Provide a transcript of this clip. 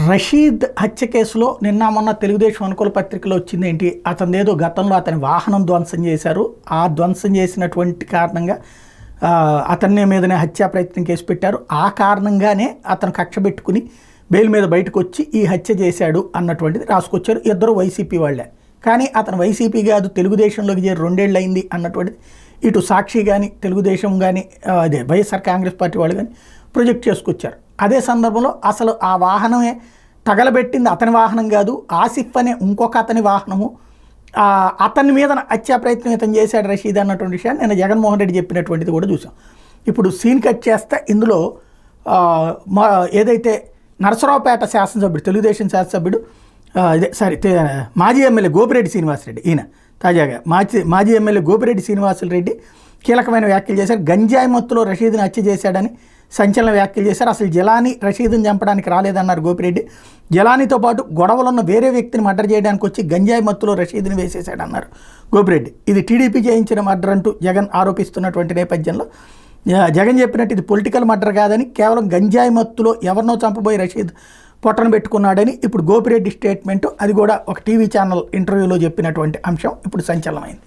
రషీద్ హత్య కేసులో నిన్న మొన్న తెలుగుదేశం అనుకూల పత్రికలో వచ్చింది ఏంటి, అతనిదేదో గతంలో అతని వాహనం ధ్వంసం చేశారు, ఆ ధ్వంసం చేసినటువంటి కారణంగా అతని మీదనే హత్యా ప్రయత్నం కేసు పెట్టారు, ఆ కారణంగానే అతను కక్ష పెట్టుకుని బెయిల్ మీద బయటకు వచ్చి ఈ హత్య చేశాడు అన్నటువంటిది రాసుకొచ్చారు. ఇద్దరు వైసీపీ వాళ్ళే, కానీ అతను వైసీపీ కాదు తెలుగుదేశంలోకి చేరి 2 ఏళ్ళు అయింది అన్నటువంటిది ఇటు సాక్షి కానీ తెలుగుదేశం కానీ అదే వైఎస్ఆర్ కాంగ్రెస్ పార్టీ వాళ్ళు కానీ ప్రొజెక్ట్ చేసుకొచ్చారు. అదే సందర్భంలో అసలు ఆ వాహనమే తగలబెట్టింది అతని వాహనం కాదు, ఆసిఫ్ అనే ఇంకొక అతని వాహనము, అతని మీద హత్యా ప్రయత్నం ఇతను చేశాడు రషీద్ అన్నటువంటి విషయాన్ని నేను జగన్మోహన్ రెడ్డి చెప్పినటువంటిది కూడా చూసాం. ఇప్పుడు సీన్ కట్ చేస్తే ఇందులో ఏదైతే నరసరావుపేట శాసనసభ్యుడు తెలుగుదేశం శాసనసభ్యుడు మాజీ ఎమ్మెల్యే గోపిరెడ్డి శ్రీనివాసరెడ్డి, ఈయన తాజాగా మాజీ ఎమ్మెల్యే గోపిరెడ్డి శ్రీనివాసరెడ్డి కీలకమైన వ్యాఖ్యలు చేశారు. గంజాయి మత్తులో రషీద్ని హత్య చేశాడని సంచలన వ్యాఖ్యలు చేశారు. అసలు జలాని రషీద్ని చంపడానికి రాలేదన్నారు గోపిరెడ్డి. జలానితో పాటు గొడవలున్న వేరే వ్యక్తిని మర్డర్ చేయడానికి వచ్చి గంజాయి మత్తులో రషీద్ని వేసేశాడన్నారు గోపిరెడ్డి. ఇది టీడీపీ చేయించిన మర్డర్ అంటూ జగన్ ఆరోపిస్తున్నటువంటి నేపథ్యంలో జగన్ చెప్పినట్టు ఇది పొలిటికల్ మర్డర్ కాదని, కేవలం గంజాయి మత్తులో ఎవరినో చంపబోయి రషీద్ పొట్టను పెట్టుకున్నాడని ఇప్పుడు గోపిరెడ్డి స్టేట్మెంటు, అది కూడా ఒక టీవీ ఛానల్ ఇంటర్వ్యూలో చెప్పినటువంటి అంశం ఇప్పుడు సంచలనమైంది.